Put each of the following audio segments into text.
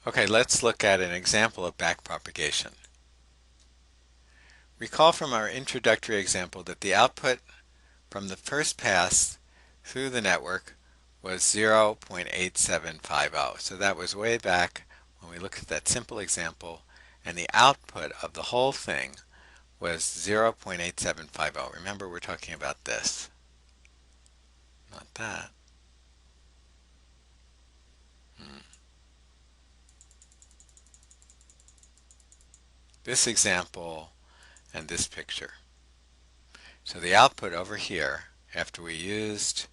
Okay, let's look at an example of backpropagation. Recall from our introductory example that the output from the first pass through the network was 0.8750. So that was way back when we looked at that simple example, and the output of the whole thing was 0.8750. Remember, we're talking about this, not that. This example and this picture. So the output over here, after we used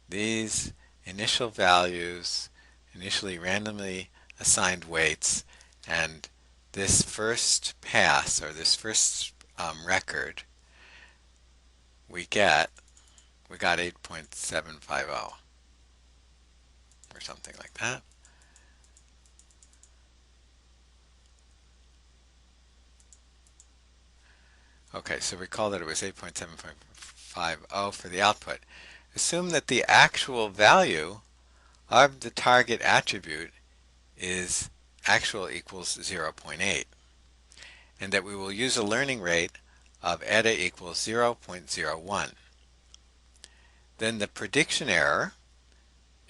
these initial values, initially randomly assigned weights, and this first pass, or this first record, we got 8.750 or something like that. Okay, so recall that it was 8.750 for the output. Assume that the actual value of the target attribute is actual equals 0.8, and that we will use a learning rate of eta equals 0.01. Then the prediction error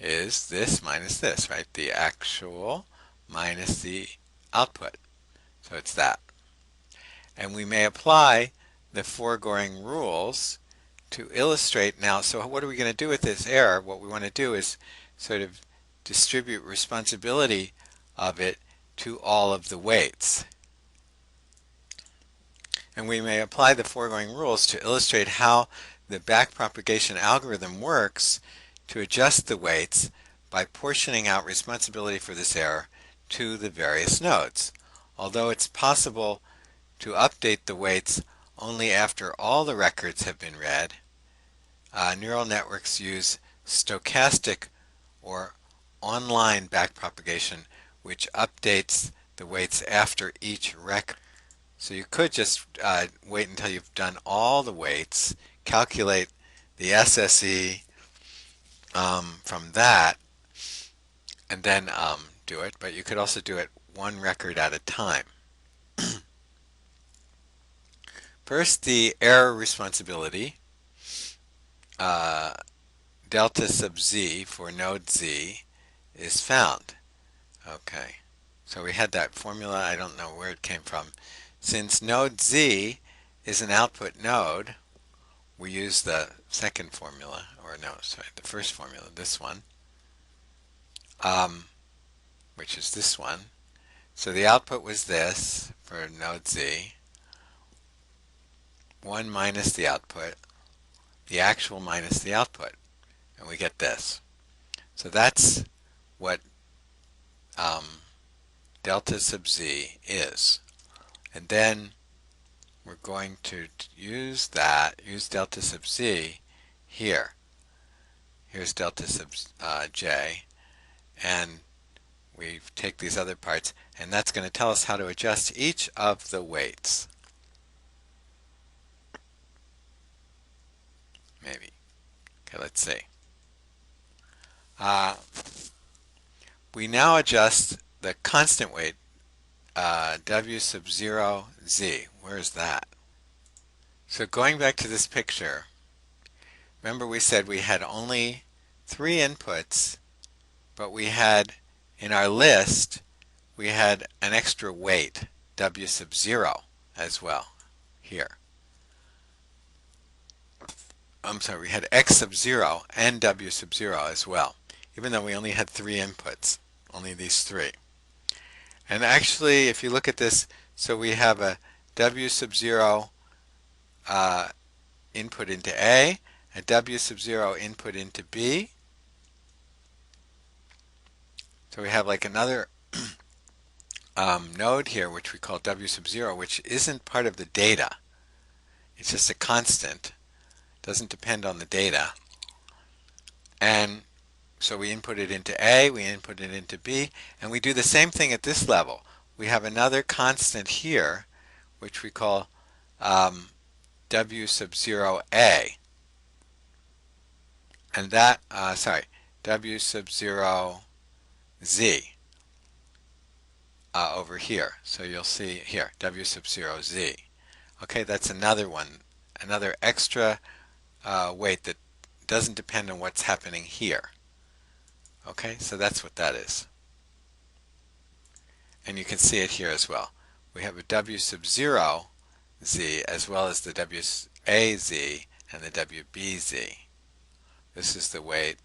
is this minus this, right? The actual minus the output. So it's that. And we may apply the foregoing rules to illustrate now. So what are we going to do with this error? What we want to do is sort of distribute responsibility of it to all of the weights. And we may apply the foregoing rules to illustrate how the backpropagation algorithm works to adjust the weights by portioning out responsibility for this error to the various nodes. Although it's possible to update the weights only after all the records have been read, neural networks use stochastic or online backpropagation, which updates the weights after each record. So you could just wait until you've done all the weights, calculate the SSE from that, and then do it. But you could also do it one record at a time. First, the error responsibility, delta sub z for node z, is found. Okay, so we had that formula. I don't know where it came from. Since node z is an output node, we use the second formula, or no, sorry, the first formula, this one, which is this one. So the output was this for node z, 1 minus the output, the actual minus the output, and we get this. So that's what delta sub z is. And then we're going to use delta sub z here. Here's delta sub j, and we take these other parts, and that's going to tell us how to adjust each of the weights. Maybe. Okay, let's see. We now adjust the constant weight, w sub 0 z. Where is that? So going back to this picture, remember we said we had only 3 inputs, but we had, in our list, we had an extra weight, w sub 0, as well, here. I'm sorry, we had x sub 0 and w sub 0 as well, even though we only had 3 inputs, only these 3. And actually, if you look at this, so we have a w sub 0 input into A, a w sub 0 input into B. So we have like another node here, which we call w sub 0, which isn't part of the data. It's just a constant. Doesn't depend on the data. And so we input it into A, we input it into B, and we do the same thing at this level. We have another constant here, which we call w sub 0a. And that, w sub 0 z. over here. So you'll see here, W sub 0 Z. Okay, that's another one, another extra weight that doesn't depend on what's happening here. Okay, so that's what that is. And you can see it here as well. We have a W sub 0 Z as well as the WAZ and the WBZ. This is the weight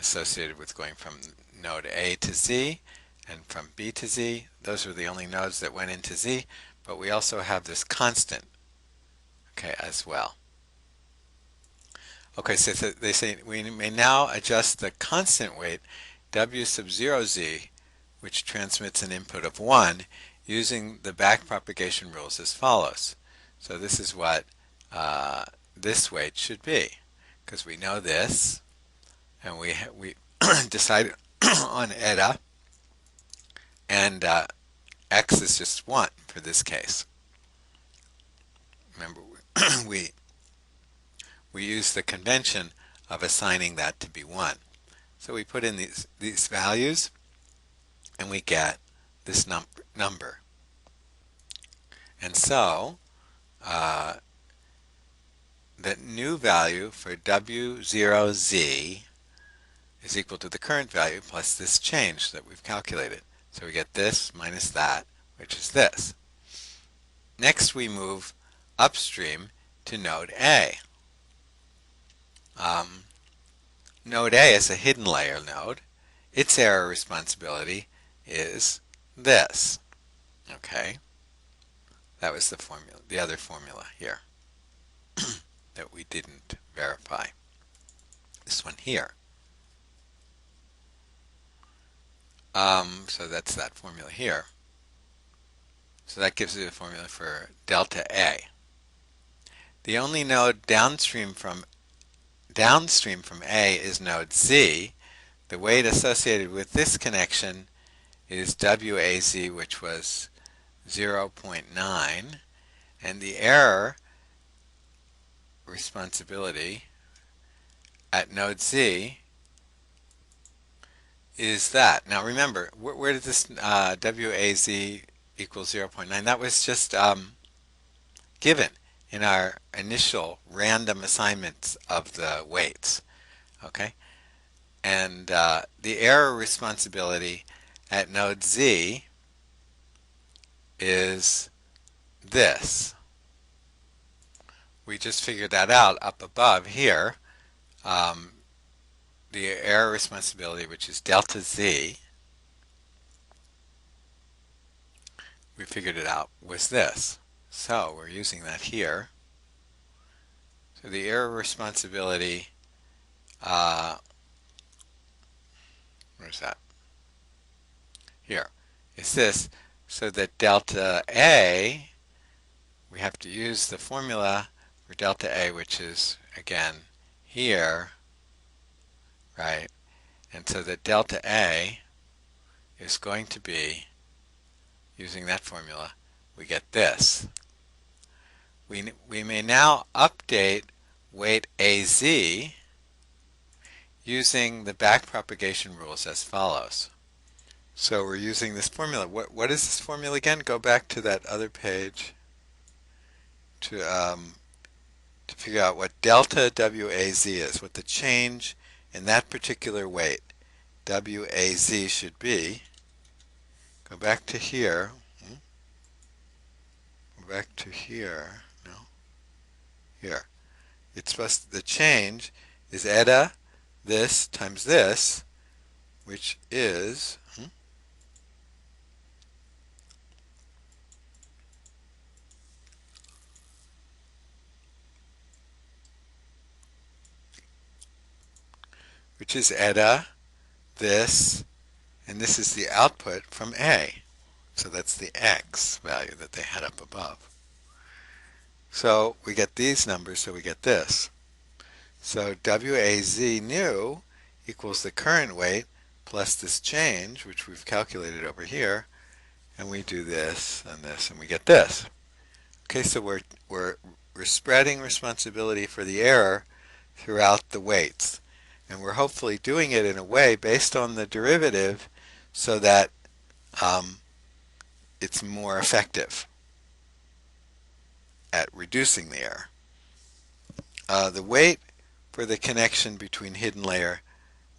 associated with going from node A to Z and from B to Z. Those were the only nodes that went into Z, but we also have this constant, okay, as well. Okay, so they say we may now adjust the constant weight W sub 0 Z, which transmits an input of 1, using the backpropagation rules as follows. So this is what this weight should be, because we know this, and we decided on eta, and x is just 1 for this case. Remember, we use the convention of assigning that to be 1. So we put in these values, and we get this number. And so the new value for W0Z is equal to the current value plus this change that we've calculated. So we get this minus that, which is this. Next we move upstream to node A. Node A is a hidden layer node. Its error responsibility is this. Okay, that was the formula, the other formula here that we didn't verify. This one here. So that's that formula here. So that gives you the formula for delta A. The only node downstream from A is node Z. The weight associated with this connection is WAZ, which was 0.9, and the error responsibility at node Z is that. Now remember, where did this WAZ equal 0.9? That was just given in our initial random assignments of the weights. Okay? And the error responsibility at node Z is this. We just figured that out up above here. The error responsibility, which is delta Z, we figured it out, was this. So we're using that here. So the error responsibility, where's that? Here, is this. So that delta A, we have to use the formula for delta A, which is, again, here, right? And so that delta A is going to be, using that formula, we get this. We may now update weight AZ using the backpropagation rules as follows. So we're using this formula. What is this formula again? Go back to that other page to figure out what delta WAZ is, what the change in that particular weight WAZ should be. Go back to here. Go back to here. No. Here. It's supposed the change is eta this times this, which is eta this, and this is the output from A. So that's the x value that they had up above. So we get these numbers, so we get this. So WAZ new equals the current weight plus this change, which we've calculated over here, and we do this, and we get this. Okay, so we're spreading responsibility for the error throughout the weights. And we're hopefully doing it in a way based on the derivative so that it's more effective at reducing the error. The weight for the connection between hidden layer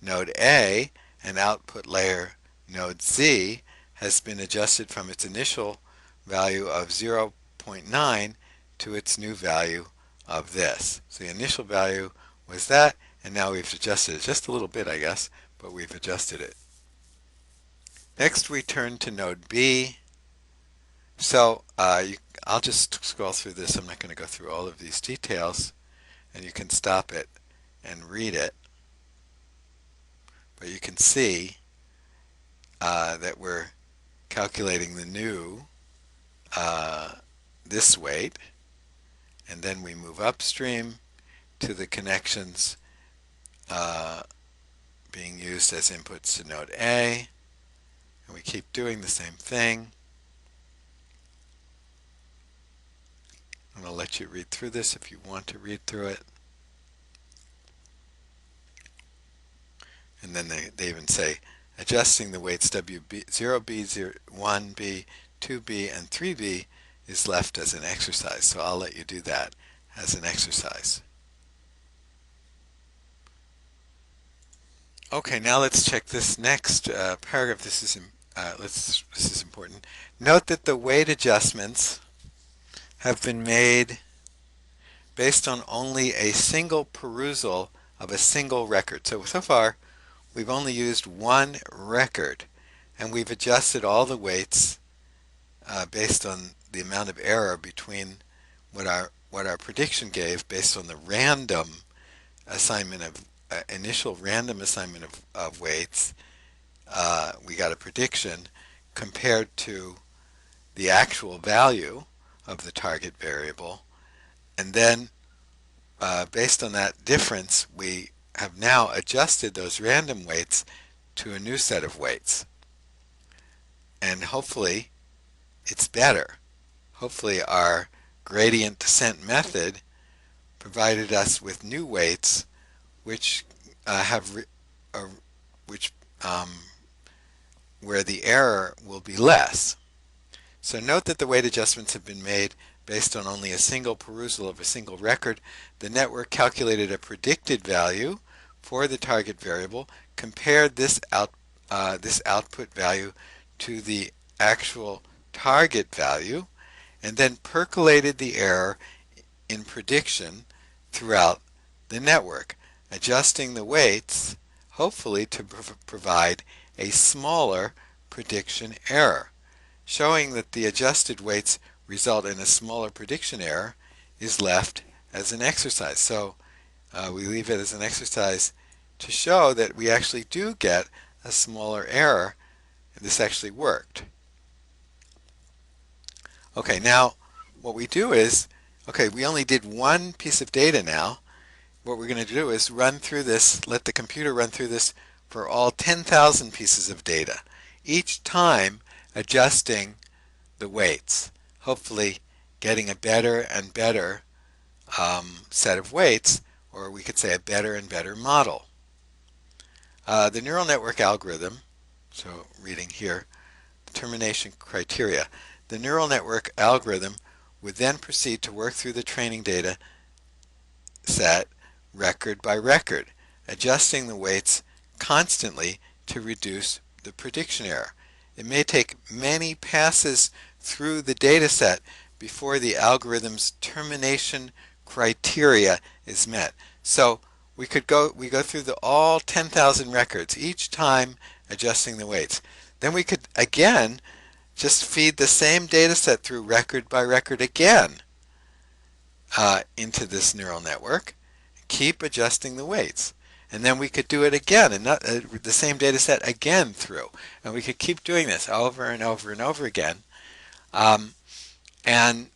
node A and output layer node Z has been adjusted from its initial value of 0.9 to its new value of this. So the initial value was that, and now we've adjusted it just a little bit, I guess, but we've adjusted it. Next we turn to node B. So I'll just scroll through this. I'm not going to go through all of these details, and you can stop it and read it. But you can see that we're calculating the new this weight, and then we move upstream to the connections being used as inputs to node A, and we keep doing the same thing. I'm going to let you read through this if you want to read through it. And then they even say adjusting the weights WB, 0B, 1B, 2B, and 3B is left as an exercise. So I'll let you do that as an exercise. Okay, now let's check this next paragraph. This is important. Note that the weight adjustments have been made based on only a single perusal of a single record. So far, we've only used one record, and we've adjusted all the weights based on the amount of error between what our prediction gave based on the random assignment of initial random assignment of weights. We got a prediction compared to the actual value of the target variable, and then based on that difference, we have now adjusted those random weights to a new set of weights, and hopefully it's better. Hopefully our gradient descent method provided us with new weights which where the error will be less. So note that the weight adjustments have been made based on only a single perusal of a single record. The network calculated a predicted value for the target variable, compared this output value to the actual target value, and then percolated the error in prediction throughout the network, adjusting the weights hopefully to provide a smaller prediction error. Showing that the adjusted weights result in a smaller prediction error is left as an exercise. So we leave it as an exercise to show that we actually do get a smaller error, and this actually worked. Okay, now what we do is, okay, we only did one piece of data now. What we're going to do is run through this, let the computer run through this for all 10,000 pieces of data, each time adjusting the weights, hopefully getting a better and better set of weights, or we could say a better and better model. The neural network algorithm, so reading here, determination criteria. The neural network algorithm would then proceed to work through the training data set record by record, adjusting the weights constantly to reduce the prediction error. It may take many passes through the data set before the algorithm's termination criteria is met. So we go through all 10,000 records, each time adjusting the weights. Then we could again just feed the same data set through record by record again into this neural network, keep adjusting the weights. And then we could do it again, and the same data set again through. And we could keep doing this over and over and over again. And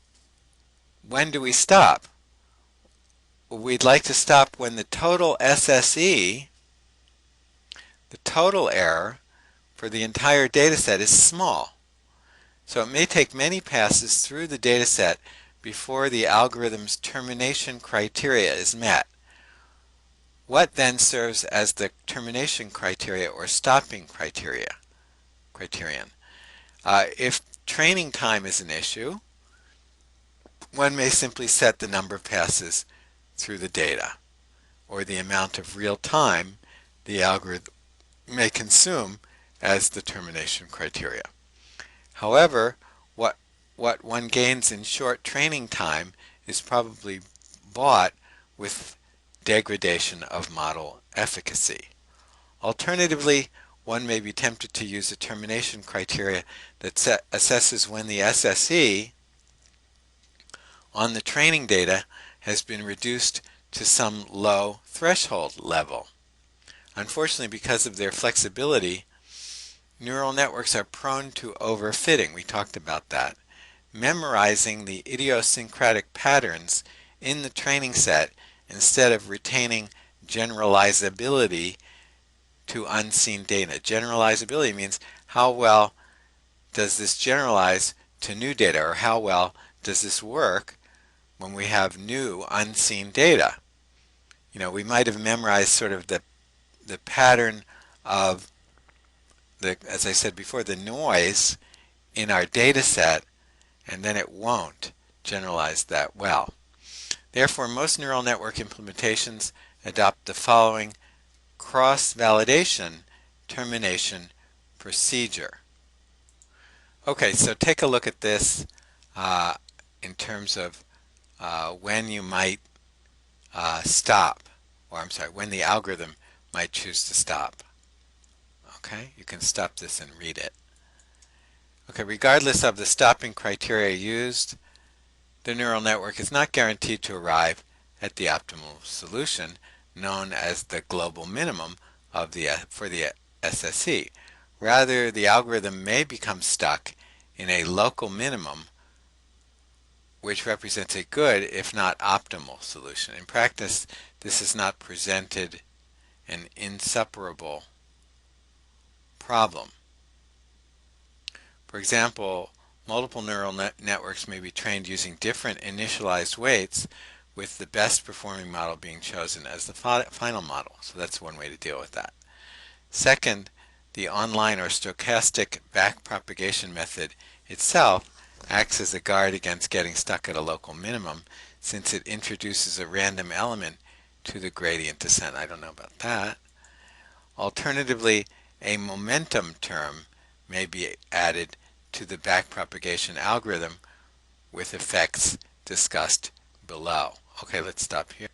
when do we stop? Well, we'd like to stop when the total SSE, the total error for the entire data set, is small. So it may take many passes through the data set before the algorithm's termination criteria is met. What then serves as the termination criteria or stopping criterion? If training time is an issue, one may simply set the number of passes through the data, or the amount of real time the algorithm may consume as the termination criteria. However, what one gains in short training time is probably bought with degradation of model efficacy. Alternatively, one may be tempted to use a termination criteria that assesses when the SSE on the training data has been reduced to some low threshold level. Unfortunately, because of their flexibility, neural networks are prone to overfitting. We talked about that. Memorizing the idiosyncratic patterns in the training set instead of retaining generalizability to unseen data. Generalizability means how well does this generalize to new data, or how well does this work when we have new unseen data. We might have memorized sort of the pattern of as I said before, the noise in our data set, and then it won't generalize that well. Therefore, most neural network implementations adopt the following cross-validation termination procedure. Okay, so take a look at this in terms of when you might stop, or I'm sorry, when the algorithm might choose to stop. Okay, you can stop this and read it. Okay, regardless of the stopping criteria used, the neural network is not guaranteed to arrive at the optimal solution, known as the global minimum for the SSE. Rather, the algorithm may become stuck in a local minimum, which represents a good, if not optimal, solution. In practice, this is not presented an insuperable problem. For example, multiple neural networks may be trained using different initialized weights, with the best performing model being chosen as the final model. So that's one way to deal with that. Second, the online or stochastic backpropagation method itself acts as a guard against getting stuck at a local minimum, since it introduces a random element to the gradient descent. I don't know about that. Alternatively, a momentum term may be added to the backpropagation algorithm with effects discussed below. Okay, let's stop here.